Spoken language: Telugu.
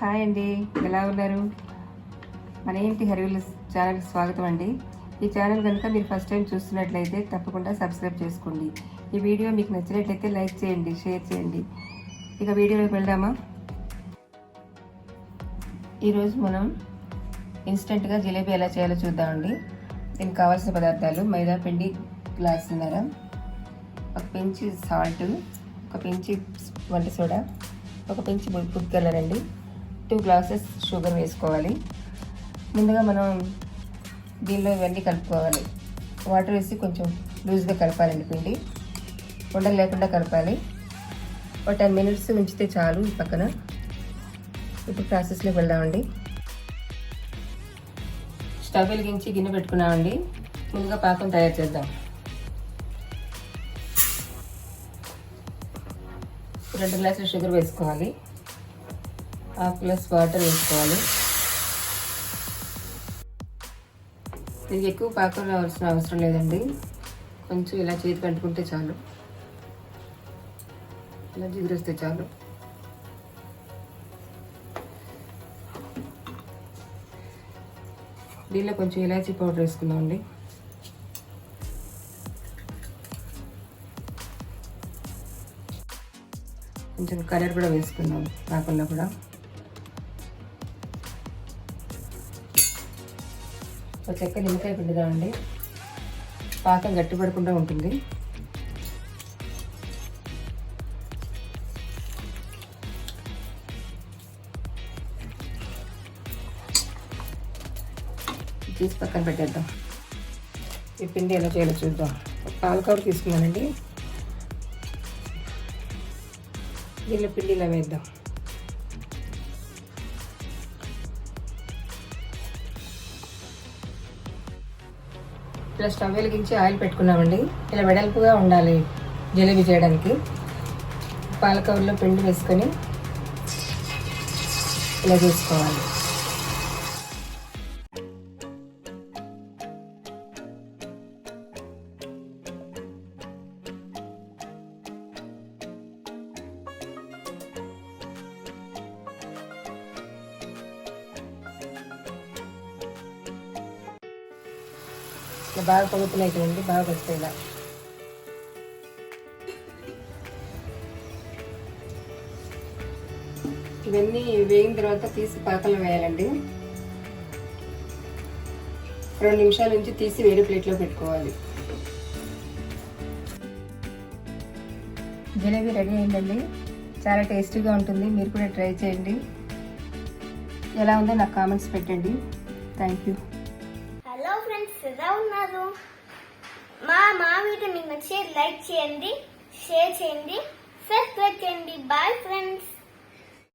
హాయ్ అండి, ఎలా ఉన్నారు? మన ఇంటి హరివిల్లు ఛానల్కి స్వాగతం అండి. ఈ ఛానల్ కనుక మీరు ఫస్ట్ టైం చూస్తున్నట్లయితే తప్పకుండా సబ్స్క్రైబ్ చేసుకోండి. ఈ వీడియో మీకు నచ్చినట్లయితే లైక్ చేయండి, షేర్ చేయండి. ఇక వీడియోలోకి వెళ్దామా? ఈరోజు మనం ఇన్స్టెంట్గా జిలేబీ ఎలా చేయాలో చూద్దామండి. దీనికి కావాల్సిన పదార్థాలు: మైదా పిండి గ్లాసున్నర, ఒక పెంచి సాల్ట్, ఒక పెంచి వంట సోడా, ఒక పెంచి ఫుడ్ కలర్ అండి, 2 గ్లాసెస్ షుగర్ వేసుకోవాలి. ముందుగా మనం దీనిలో ఇవన్నీ కలుపుకోవాలి. వాటర్ వేసి కొంచెం లూజ్గా కలపాలండి. పిండి ఉండలు లేకుండా కలపాలి. ఒక 10 మినిట్స్ ఉంచితే చాలు. పక్కన ఇప్పుడు ప్రాసెస్లోకి వెళ్దామండి. స్టవ్ వెలిగించి గిన్నె పెట్టుకున్నామండి. ముందుగా పాకం తయారు చేద్దాం. 2 గ్లాసులు షుగర్ వేసుకోవాలి. 1/2 గ్లాస్ వాటర్ వేసుకోవాలి. దీనికి ఎక్కువ పాకం రావాల్సిన అవసరం లేదండి. కొంచెం ఇలా చేతి కంటుకుంటే చాలు, ఇలా జిగురొస్తే చాలు. దీనిలో కొంచెం ఇలాచీ పౌడర్ వేసుకుందామండి. కొంచెం కలర్ కూడా వేసుకుందాం పాకంలో కూడా. ఒక చెక్క నిమ్మకాయ పిండుదామండి. పాకం గట్టిపడకుండా ఉంటుంది. తీసి పక్కన పెట్టేద్దాం. ఈ పిండి ఎలా చేయాలో చూద్దాం. ఒక పాల కవర్ తీసుకున్నానండి. దీనిలో పిండి ఇలా వేద్దాం. ఇలా స్టవ్ వెలిగించి ఆయిల్ పెట్టుకున్నామండి. ఇలా వెడల్పుగా ఉండాలి జలేబీ చేయడానికి. పాల కవర్లో పిండి వేసుకొని ఇలా చేసుకోవాలి. బాగా పొగుతున్నాయి చూడండి, బాగా వస్తాయి. ఇలా ఇవన్నీ వేగిన తర్వాత తీసి పాకంలో వేయాలండి. 2 నిమిషాల నుంచి తీసి వేరే ప్లేట్లో పెట్టుకోవాలి. జిలేబీ రెడీ అయిందండి. చాలా టేస్టీగా ఉంటుంది. మీరు కూడా ట్రై చేయండి. ఎలా ఉందో నాకు కామెంట్స్ పెట్టండి. Thank you. హలో ఫ్రెండ్స్, ఎలా ఉన్నారు? మా వీడియో మీకు నచ్చితే లైక్ చేయండి, షేర్ చేయండి, సబ్స్క్రైబ్ చేయండి. Bye friends.